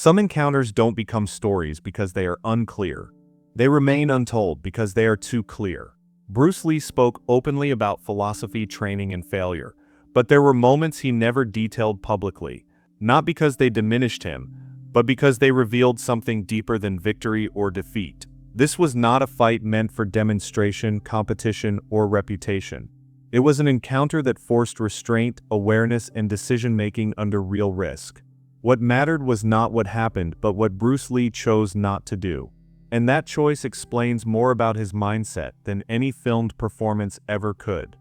Some encounters don't become stories because they are unclear. They remain untold because they are too clear. Bruce Lee spoke openly about philosophy, training, and failure, but there were moments he never detailed publicly, not because they diminished him, but because they revealed something deeper than victory or defeat. This was not a fight meant for demonstration, competition, or reputation. It was an encounter that forced restraint, awareness, and decision-making under real risk. What mattered was not what happened, but what Bruce Lee chose not to do. And that choice explains more about his mindset than any filmed performance ever could.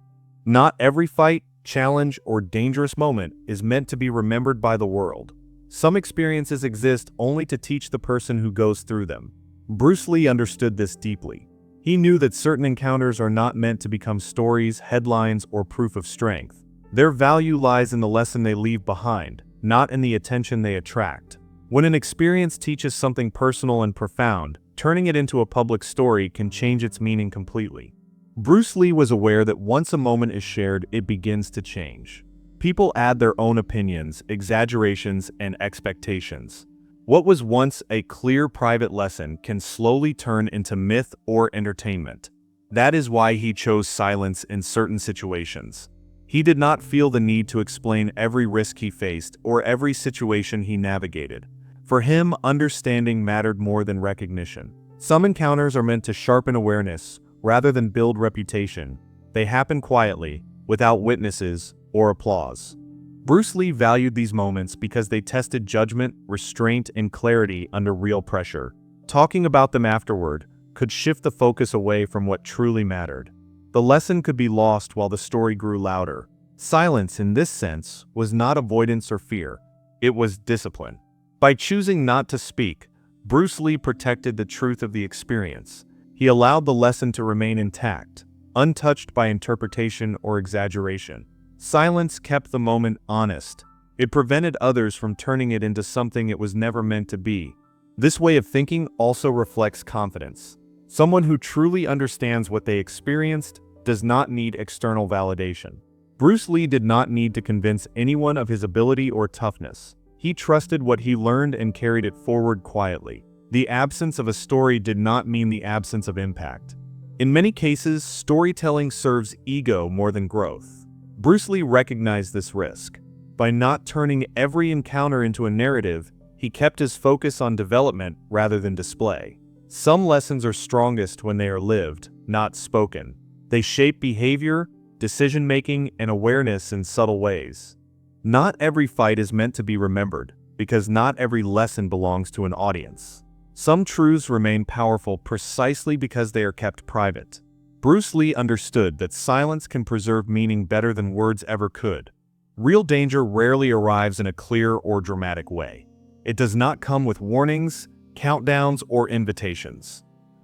Not every fight, challenge, or dangerous moment is meant to be remembered by the world. Some experiences exist only to teach the person who goes through them. Bruce Lee understood this deeply. He knew that certain encounters are not meant to become stories, headlines, or proof of strength. Their value lies in the lesson they leave behind, not in the attention they attract. When an experience teaches something personal and profound, turning it into a public story can change its meaning completely. Bruce Lee was aware that once a moment is shared, it begins to change. People add their own opinions, exaggerations, and expectations. What was once a clear private lesson can slowly turn into myth or entertainment. That is why he chose silence in certain situations. He did not feel the need to explain every risk he faced or every situation he navigated. For him, understanding mattered more than recognition. Some encounters are meant to sharpen awareness rather than build reputation. They happen quietly, without witnesses or applause. Bruce Lee valued these moments because they tested judgment, restraint, and clarity under real pressure. Talking about them afterward could shift the focus away from what truly mattered. The lesson could be lost while the story grew louder. Silence, in this sense, was not avoidance or fear. It was discipline. By choosing not to speak, Bruce Lee protected the truth of the experience. He allowed the lesson to remain intact, untouched by interpretation or exaggeration. Silence kept the moment honest. It prevented others from turning it into something it was never meant to be. This way of thinking also reflects confidence. Someone who truly understands what they experienced does not need external validation. Bruce Lee did not need to convince anyone of his ability or toughness. He trusted what he learned and carried it forward quietly. The absence of a story did not mean the absence of impact. In many cases, storytelling serves ego more than growth. Bruce Lee recognized this risk. By not turning every encounter into a narrative, he kept his focus on development rather than display. Some lessons are strongest when they are lived, not spoken. They shape behavior, decision-making, and awareness in subtle ways. Not every fight is meant to be remembered, because not every lesson belongs to an audience. Some truths remain powerful precisely because they are kept private. Bruce Lee understood that silence can preserve meaning better than words ever could. Real danger rarely arrives in a clear or dramatic way. It does not come with warnings, countdowns, or invitations.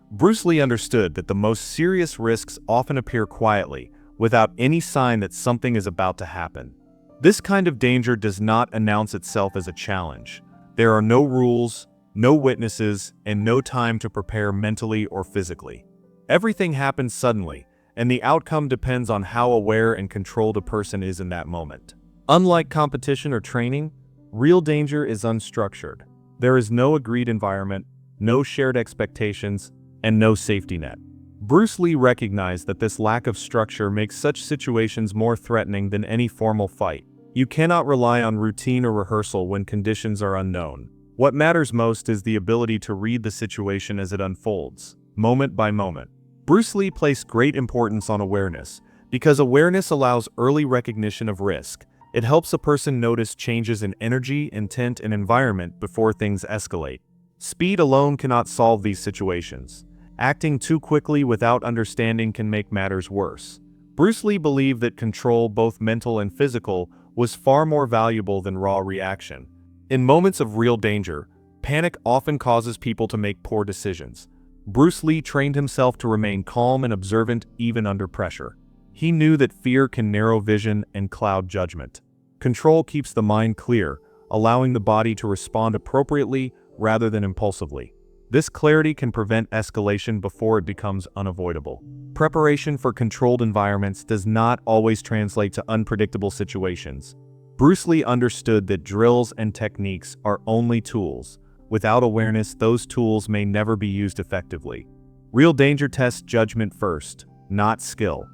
Bruce Lee understood that the most serious risks often appear quietly, without any sign that something is about to happen. This kind of danger does not announce itself as a challenge. There are no rules, no witnesses, and no time to prepare mentally or physically. Everything happens suddenly, and the outcome depends on how aware and controlled a person is in that moment. Unlike competition or training, real danger is unstructured. There is no agreed environment, no shared expectations, and no safety net. Bruce Lee recognized that this lack of structure makes such situations more threatening than any formal fight. You cannot rely on routine or rehearsal when conditions are unknown. What matters most is the ability to read the situation as it unfolds, moment by moment. Bruce Lee placed great importance on awareness, because awareness allows early recognition of risk. It helps a person notice changes in energy, intent, and environment before things escalate. Speed alone cannot solve these situations. Acting too quickly without understanding can make matters worse. Bruce Lee believed that control, both mental and physical, was far more valuable than raw reaction. In moments of real danger, panic often causes people to make poor decisions. Bruce Lee trained himself to remain calm and observant even under pressure. He knew that fear can narrow vision and cloud judgment. Control keeps the mind clear, allowing the body to respond appropriately rather than impulsively. This clarity can prevent escalation before it becomes unavoidable. Preparation for controlled environments does not always translate to unpredictable situations. Bruce Lee understood that drills and techniques are only tools. Without awareness, those tools may never be used effectively. Real danger tests judgment first, not skill.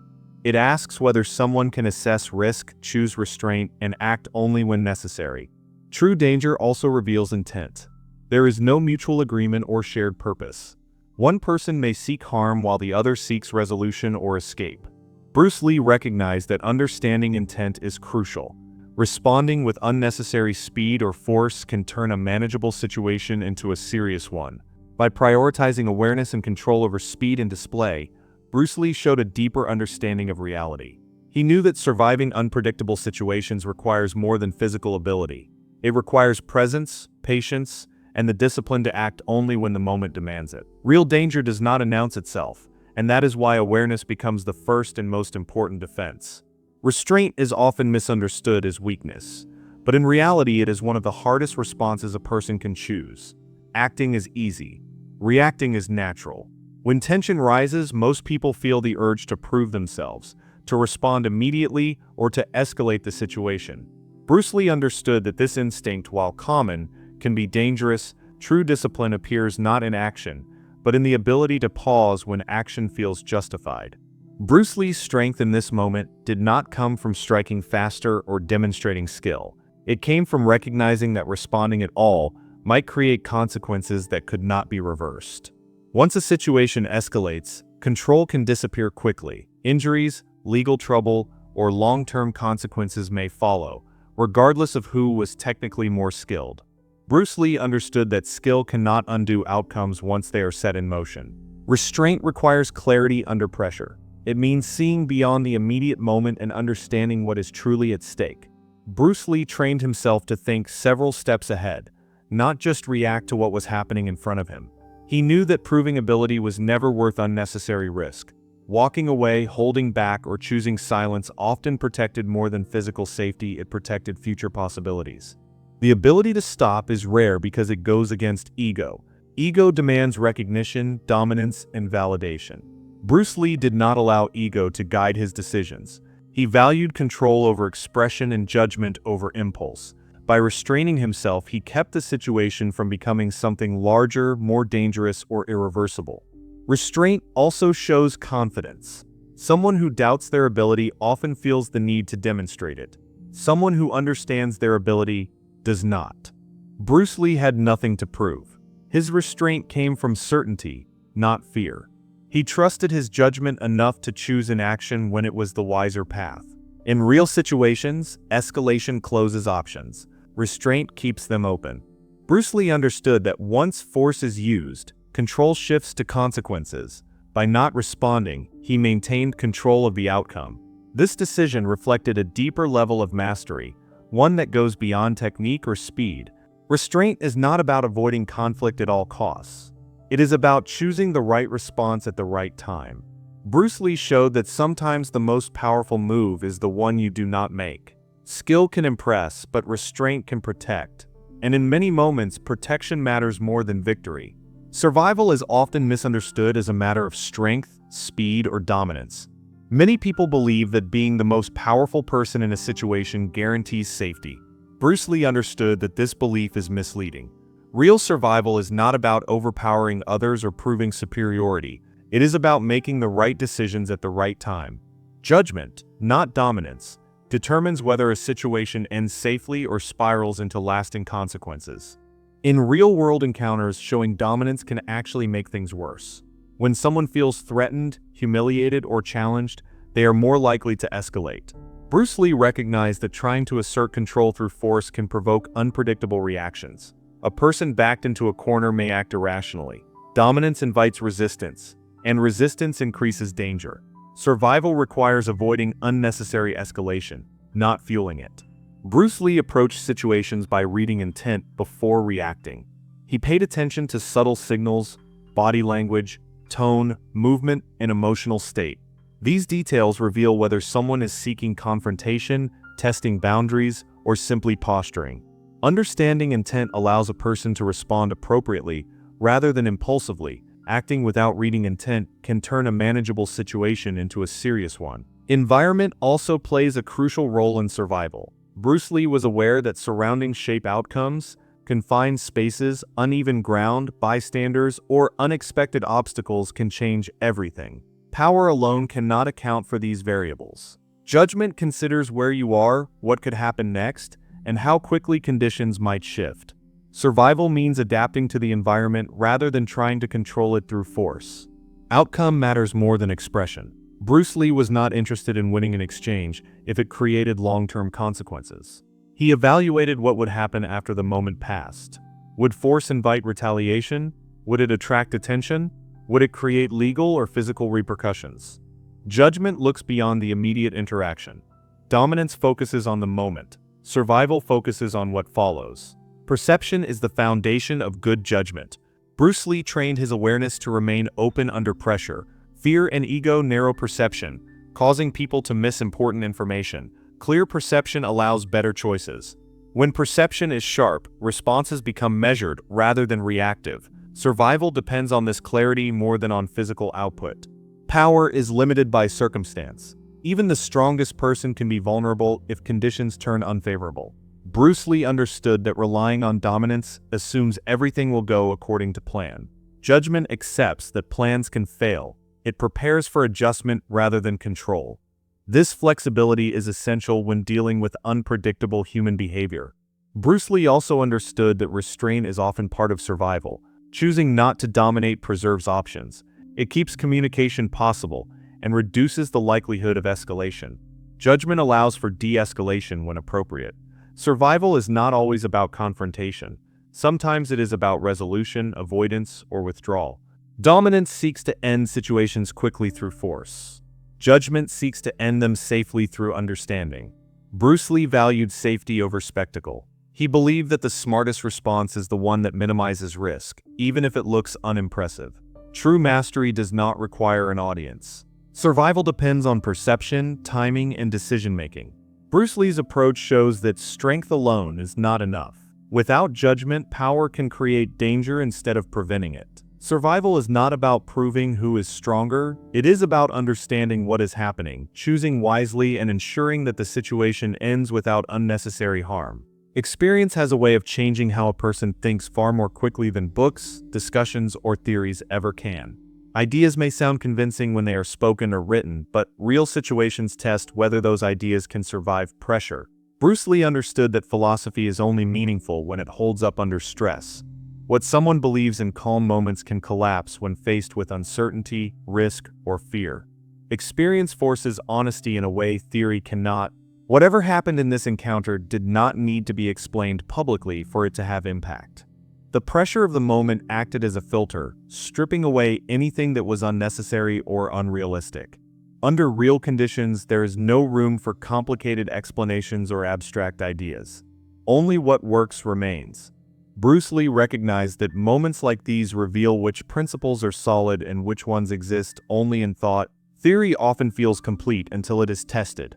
It asks whether someone can assess risk, choose restraint, and act only when necessary. True danger also reveals intent. There is no mutual agreement or shared purpose. One person may seek harm while the other seeks resolution or escape. Bruce Lee recognized that understanding intent is crucial. Responding with unnecessary speed or force can turn a manageable situation into a serious one. By prioritizing awareness and control over speed and display, Bruce Lee showed a deeper understanding of reality. He knew that surviving unpredictable situations requires more than physical ability. It requires presence, patience, and the discipline to act only when the moment demands it. Real danger does not announce itself, and that is why awareness becomes the first and most important defense. Restraint is often misunderstood as weakness, but in reality it is one of the hardest responses a person can choose. Acting is easy. Reacting is natural. When tension rises, most people feel the urge to prove themselves, to respond immediately, or to escalate the situation. Bruce Lee understood that this instinct, while common, can be dangerous. True discipline appears not in action, but in the ability to pause when action feels justified. Bruce Lee's strength in this moment did not come from striking faster or demonstrating skill. It came from recognizing that responding at all might create consequences that could not be reversed. Once a situation escalates, control can disappear quickly. Injuries, legal trouble, or long-term consequences may follow, regardless of who was technically more skilled. Bruce Lee understood that skill cannot undo outcomes once they are set in motion. Restraint requires clarity under pressure. It means seeing beyond the immediate moment and understanding what is truly at stake. Bruce Lee trained himself to think several steps ahead, not just react to what was happening in front of him. He knew that proving ability was never worth unnecessary risk. Walking away, holding back, or choosing silence often protected more than physical safety. It protected future possibilities. The ability to stop is rare because it goes against ego. Ego demands recognition, dominance, and validation. Bruce Lee did not allow ego to guide his decisions. He valued control over expression and judgment over impulse. By restraining himself, he kept the situation from becoming something larger, more dangerous, or irreversible. Restraint also shows confidence. Someone who doubts their ability often feels the need to demonstrate it. Someone who understands their ability does not. Bruce Lee had nothing to prove. His restraint came from certainty, not fear. He trusted his judgment enough to choose an action when it was the wiser path. In real situations, escalation closes options. Restraint keeps them open. Bruce Lee understood that once force is used, control shifts to consequences. By not responding, he maintained control of the outcome. This decision reflected a deeper level of mastery, one that goes beyond technique or speed. Restraint is not about avoiding conflict at all costs. It is about choosing the right response at the right time. Bruce Lee showed that sometimes the most powerful move is the one you do not make. Skill can impress, but restraint can protect. And in many moments, protection matters more than victory. Survival is often misunderstood as a matter of strength, speed, or dominance. Many people believe that being the most powerful person in a situation guarantees safety. Bruce Lee understood that this belief is misleading. Real survival is not about overpowering others or proving superiority. It is about making the right decisions at the right time. Judgment, not dominance, determines whether a situation ends safely or spirals into lasting consequences. In real-world encounters, showing dominance can actually make things worse. When someone feels threatened, humiliated, or challenged, they are more likely to escalate. Bruce Lee recognized that trying to assert control through force can provoke unpredictable reactions. A person backed into a corner may act irrationally. Dominance invites resistance, and resistance increases danger. Survival requires avoiding unnecessary escalation, not fueling it. Bruce Lee approached situations by reading intent before reacting. He paid attention to subtle signals, body language, tone, movement, and emotional state. These details reveal whether someone is seeking confrontation, testing boundaries, or simply posturing. Understanding intent allows a person to respond appropriately rather than impulsively. Acting without reading intent can turn a manageable situation into a serious one. Environment also plays a crucial role in survival. Bruce Lee was aware that surroundings shape outcomes. Confined spaces, uneven ground, bystanders, or unexpected obstacles can change everything. Power alone cannot account for these variables. Judgment considers where you are, what could happen next, and how quickly conditions might shift. Survival means adapting to the environment rather than trying to control it through force. Outcome matters more than expression. Bruce Lee was not interested in winning an exchange if it created long-term consequences. He evaluated what would happen after the moment passed. Would force invite retaliation? Would it attract attention? Would it create legal or physical repercussions? Judgment looks beyond the immediate interaction. Dominance focuses on the moment. Survival focuses on what follows. Perception is the foundation of good judgment. Bruce Lee trained his awareness to remain open under pressure. Fear and ego narrow perception, causing people to miss important information. Clear perception allows better choices. When perception is sharp, responses become measured rather than reactive. Survival depends on this clarity more than on physical output. Power is limited by circumstance. Even the strongest person can be vulnerable if conditions turn unfavorable. Bruce Lee understood that relying on dominance assumes everything will go according to plan. Judgment accepts that plans can fail. It prepares for adjustment rather than control. This flexibility is essential when dealing with unpredictable human behavior. Bruce Lee also understood that restraint is often part of survival. Choosing not to dominate preserves options. It keeps communication possible and reduces the likelihood of escalation. Judgment allows for de-escalation when appropriate. Survival is not always about confrontation. Sometimes it is about resolution, avoidance, or withdrawal. Dominance seeks to end situations quickly through force. Judgment seeks to end them safely through understanding. Bruce Lee valued safety over spectacle. He believed that the smartest response is the one that minimizes risk, even if it looks unimpressive. True mastery does not require an audience. Survival depends on perception, timing, and decision-making. Bruce Lee's approach shows that strength alone is not enough. Without judgment, power can create danger instead of preventing it. Survival is not about proving who is stronger. It is about understanding what is happening, choosing wisely, and ensuring that the situation ends without unnecessary harm. Experience has a way of changing how a person thinks far more quickly than books, discussions, or theories ever can. Ideas may sound convincing when they are spoken or written, but real situations test whether those ideas can survive pressure. Bruce Lee understood that philosophy is only meaningful when it holds up under stress. What someone believes in calm moments can collapse when faced with uncertainty, risk, or fear. Experience forces honesty in a way theory cannot. Whatever happened in this encounter did not need to be explained publicly for it to have impact. The pressure of the moment acted as a filter, stripping away anything that was unnecessary or unrealistic. Under real conditions, there is no room for complicated explanations or abstract ideas. Only what works remains. Bruce Lee recognized that moments like these reveal which principles are solid and which ones exist only in thought. Theory often feels complete until it is tested.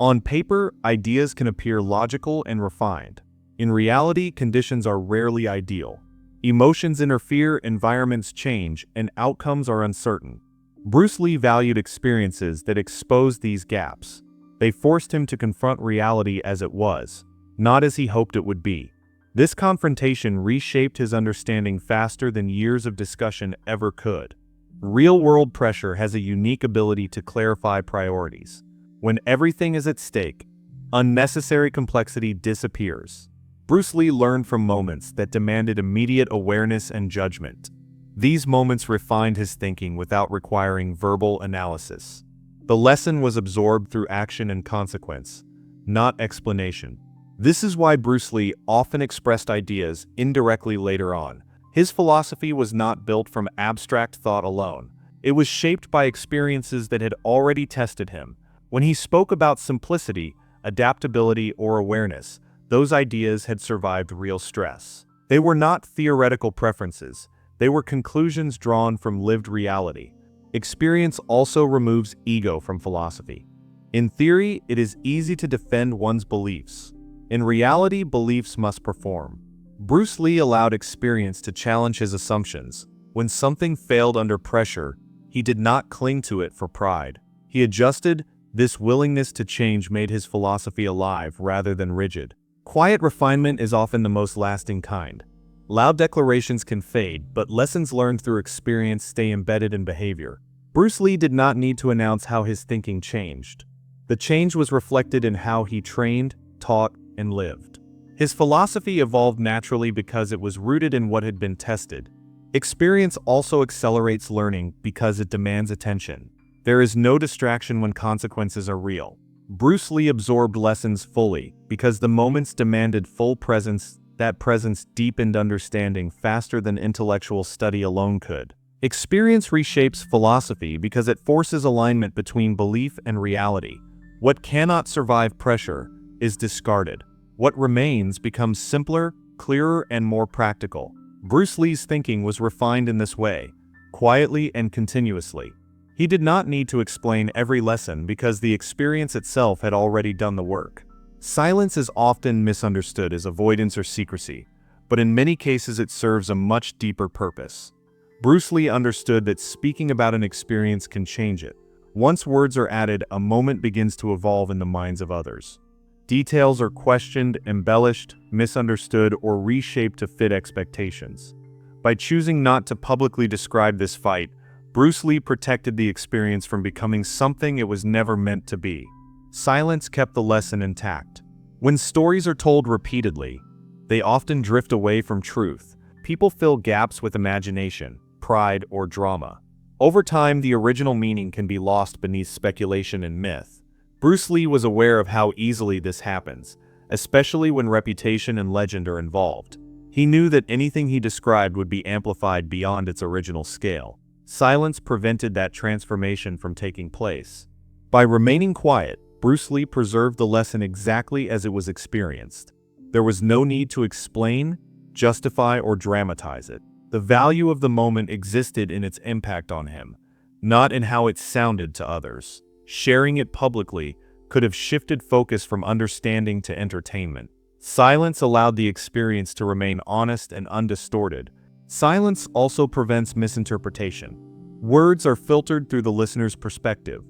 On paper, ideas can appear logical and refined. In reality, conditions are rarely ideal. Emotions interfere, environments change, and outcomes are uncertain. Bruce Lee valued experiences that exposed these gaps. They forced him to confront reality as it was, not as he hoped it would be. This confrontation reshaped his understanding faster than years of discussion ever could. Real-world pressure has a unique ability to clarify priorities. When everything is at stake, unnecessary complexity disappears. Bruce Lee learned from moments that demanded immediate awareness and judgment. These moments refined his thinking without requiring verbal analysis. The lesson was absorbed through action and consequence, not explanation. This is why Bruce Lee often expressed ideas indirectly later on. His philosophy was not built from abstract thought alone. It was shaped by experiences that had already tested him. When he spoke about simplicity, adaptability, or awareness, those ideas had survived real stress. They were not theoretical preferences. They were conclusions drawn from lived reality. Experience also removes ego from philosophy. In theory, it is easy to defend one's beliefs. In reality, beliefs must perform. Bruce Lee allowed experience to challenge his assumptions. When something failed under pressure, he did not cling to it for pride. He adjusted. This willingness to change made his philosophy alive rather than rigid. Quiet refinement is often the most lasting kind. Loud declarations can fade, but lessons learned through experience stay embedded in behavior. Bruce Lee did not need to announce how his thinking changed. The change was reflected in how he trained, taught, and lived. His philosophy evolved naturally because it was rooted in what had been tested. Experience also accelerates learning because it demands attention. There is no distraction when consequences are real. Bruce Lee absorbed lessons fully because the moments demanded full presence. That presence deepened understanding faster than intellectual study alone could. Experience reshapes philosophy because it forces alignment between belief and reality. What cannot survive pressure is discarded. What remains becomes simpler, clearer, and more practical. Bruce Lee's thinking was refined in this way, quietly and continuously. He did not need to explain every lesson because the experience itself had already done the work. Silence is often misunderstood as avoidance or secrecy, but in many cases it serves a much deeper purpose. Bruce Lee understood that speaking about an experience can change it. Once words are added, a moment begins to evolve in the minds of others. Details are questioned, embellished, misunderstood, or reshaped to fit expectations. By choosing not to publicly describe this fight, Bruce Lee protected the experience from becoming something it was never meant to be. Silence kept the lesson intact. When stories are told repeatedly, they often drift away from truth. People fill gaps with imagination, pride, or drama. Over time, the original meaning can be lost beneath speculation and myth. Bruce Lee was aware of how easily this happens, especially when reputation and legend are involved. He knew that anything he described would be amplified beyond its original scale. Silence prevented that transformation from taking place. By remaining quiet, Bruce Lee preserved the lesson exactly as it was experienced. There was no need to explain, justify, or dramatize it. The value of the moment existed in its impact on him, not in how it sounded to others. Sharing it publicly could have shifted focus from understanding to entertainment. Silence allowed the experience to remain honest and undistorted. Silence also prevents misinterpretation. Words are filtered through the listener's perspective,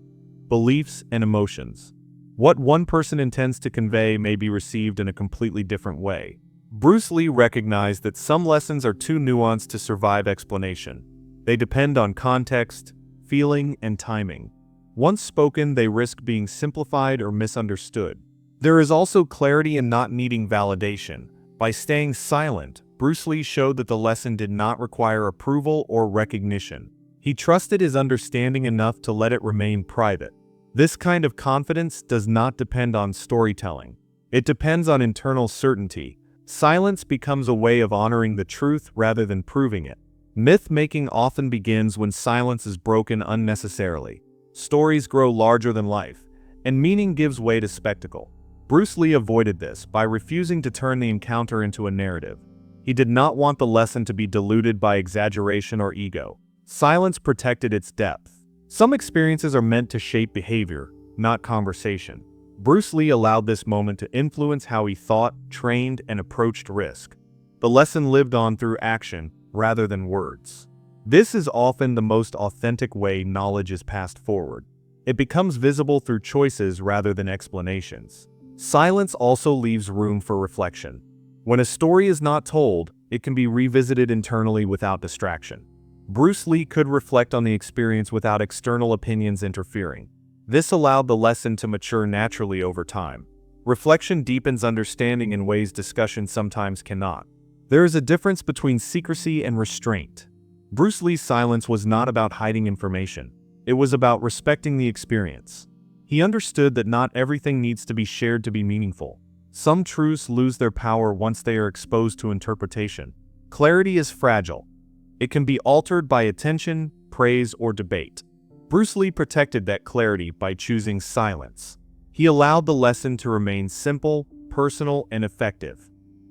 beliefs, and emotions. What one person intends to convey may be received in a completely different way. Bruce Lee recognized that some lessons are too nuanced to survive explanation. They depend on context, feeling, and timing. Once spoken, they risk being simplified or misunderstood. There is also clarity in not needing validation. By staying silent, Bruce Lee showed that the lesson did not require approval or recognition. He trusted his understanding enough to let it remain private. This kind of confidence does not depend on storytelling. It depends on internal certainty. Silence becomes a way of honoring the truth rather than proving it. Myth-making often begins when silence is broken unnecessarily. Stories grow larger than life, and meaning gives way to spectacle. Bruce Lee avoided this by refusing to turn the encounter into a narrative. He did not want the lesson to be diluted by exaggeration or ego. Silence protected its depth. Some experiences are meant to shape behavior, not conversation. Bruce Lee allowed this moment to influence how he thought, trained, and approached risk. The lesson lived on through action rather than words. This is often the most authentic way knowledge is passed forward. It becomes visible through choices rather than explanations. Silence also leaves room for reflection. When a story is not told, it can be revisited internally without distraction. Bruce Lee could reflect on the experience without external opinions interfering. This allowed the lesson to mature naturally over time. Reflection deepens understanding in ways discussion sometimes cannot. There is a difference between secrecy and restraint. Bruce Lee's silence was not about hiding information. It was about respecting the experience. He understood that not everything needs to be shared to be meaningful. Some truths lose their power once they are exposed to interpretation. Clarity is fragile. It can be altered by attention, praise, or debate. Bruce Lee protected that clarity by choosing silence. He allowed the lesson to remain simple, personal, and effective.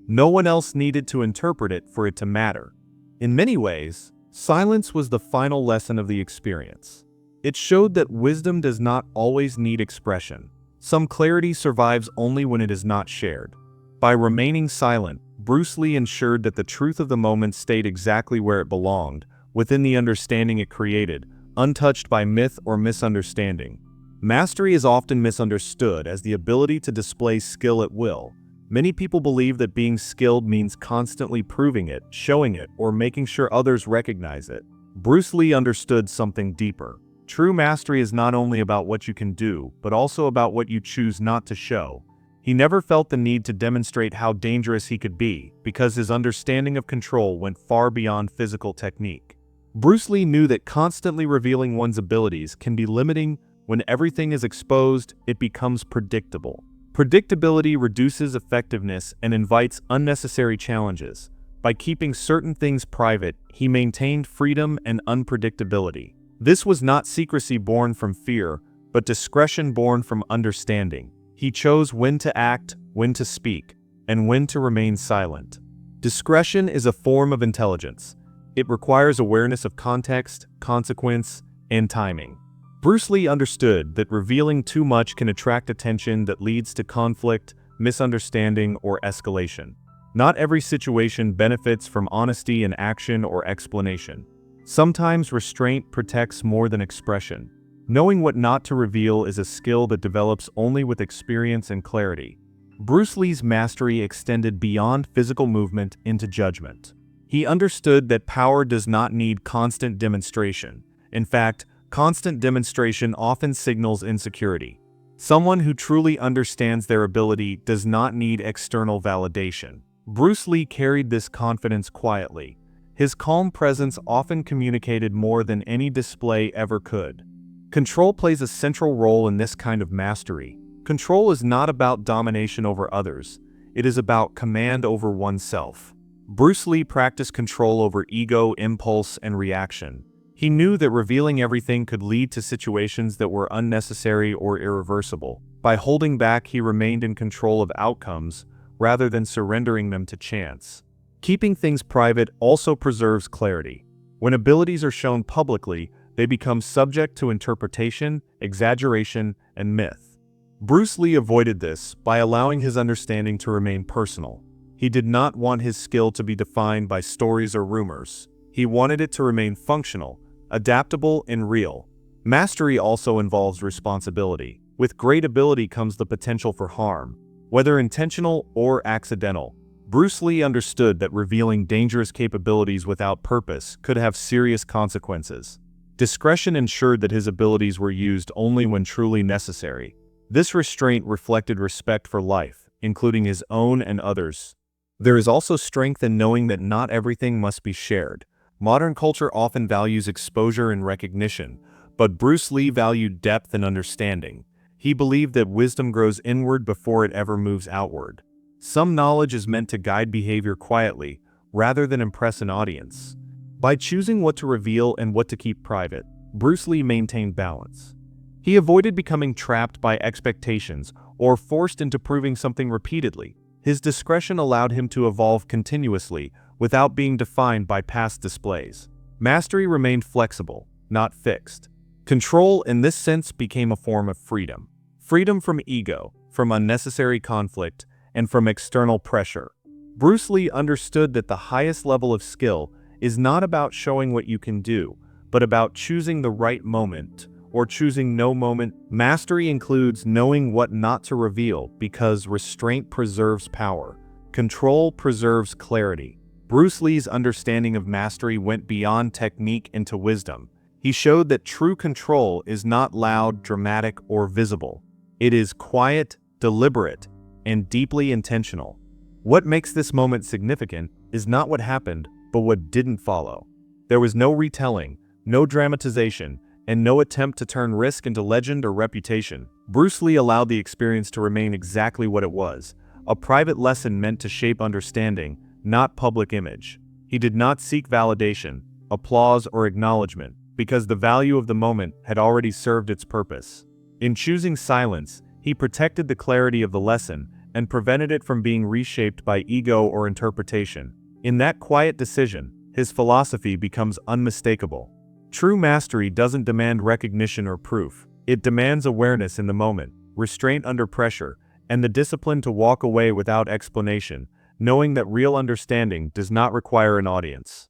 No one else needed to interpret it for it to matter. In many ways, silence was the final lesson of the experience. It showed that wisdom does not always need expression. Some clarity survives only when it is not shared. By remaining silent, Bruce Lee ensured that the truth of the moment stayed exactly where it belonged, within the understanding it created, untouched by myth or misunderstanding. Mastery is often misunderstood as the ability to display skill at will. Many people believe that being skilled means constantly proving it, showing it, or making sure others recognize it. Bruce Lee understood something deeper. True mastery is not only about what you can do, but also about what you choose not to show. He never felt the need to demonstrate how dangerous he could be, because his understanding of control went far beyond physical technique. Bruce Lee knew that constantly revealing one's abilities can be limiting. When everything is exposed, it becomes predictable. Predictability reduces effectiveness and invites unnecessary challenges. By keeping certain things private, he maintained freedom and unpredictability. This was not secrecy born from fear, but discretion born from understanding. He chose when to act, when to speak, and when to remain silent. Discretion is a form of intelligence. It requires awareness of context, consequence, and timing. Bruce Lee understood that revealing too much can attract attention that leads to conflict, misunderstanding, or escalation. Not every situation benefits from honesty in action or explanation. Sometimes restraint protects more than expression. Knowing what not to reveal is a skill that develops only with experience and clarity. Bruce Lee's mastery extended beyond physical movement into judgment. He understood that power does not need constant demonstration. In fact, constant demonstration often signals insecurity. Someone who truly understands their ability does not need external validation. Bruce Lee carried this confidence quietly. His calm presence often communicated more than any display ever could. Control plays a central role in this kind of mastery. Control is not about domination over others. It is about command over oneself. Bruce Lee practiced control over ego, impulse, and reaction. He knew that revealing everything could lead to situations that were unnecessary or irreversible. By holding back, he remained in control of outcomes rather than surrendering them to chance. Keeping things private also preserves clarity. When abilities are shown publicly, they become subject to interpretation, exaggeration, and myth. Bruce Lee avoided this by allowing his understanding to remain personal. He did not want his skill to be defined by stories or rumors. He wanted it to remain functional, adaptable, and real. Mastery also involves responsibility. With great ability comes the potential for harm, whether intentional or accidental. Bruce Lee understood that revealing dangerous capabilities without purpose could have serious consequences. Discretion ensured that his abilities were used only when truly necessary. This restraint reflected respect for life, including his own and others. There is also strength in knowing that not everything must be shared. Modern culture often values exposure and recognition, but Bruce Lee valued depth and understanding. He believed that wisdom grows inward before it ever moves outward. Some knowledge is meant to guide behavior quietly, rather than impress an audience. By choosing what to reveal and what to keep private, Bruce Lee maintained balance. He avoided becoming trapped by expectations or forced into proving something repeatedly. His discretion allowed him to evolve continuously without being defined by past displays. Mastery remained flexible, not fixed. Control in this sense became a form of freedom. Freedom from ego, from unnecessary conflict, and from external pressure. Bruce Lee understood that the highest level of skill is not about showing what you can do, but about choosing the right moment, or choosing no moment. Mastery includes knowing what not to reveal because restraint preserves power. Control preserves clarity. Bruce Lee's understanding of mastery went beyond technique into wisdom. He showed that true control is not loud, dramatic, or visible. It is quiet, deliberate, and deeply intentional. What makes this moment significant is not what happened, but what didn't follow. There was no retelling, no dramatization, and no attempt to turn risk into legend or reputation. Bruce Lee allowed the experience to remain exactly what it was, a private lesson meant to shape understanding, not public image. He did not seek validation, applause, or acknowledgement, because the value of the moment had already served its purpose. In choosing silence, he protected the clarity of the lesson and prevented it from being reshaped by ego or interpretation. In that quiet decision, his philosophy becomes unmistakable. True mastery doesn't demand recognition or proof. It demands awareness in the moment, restraint under pressure, and the discipline to walk away without explanation, knowing that real understanding does not require an audience.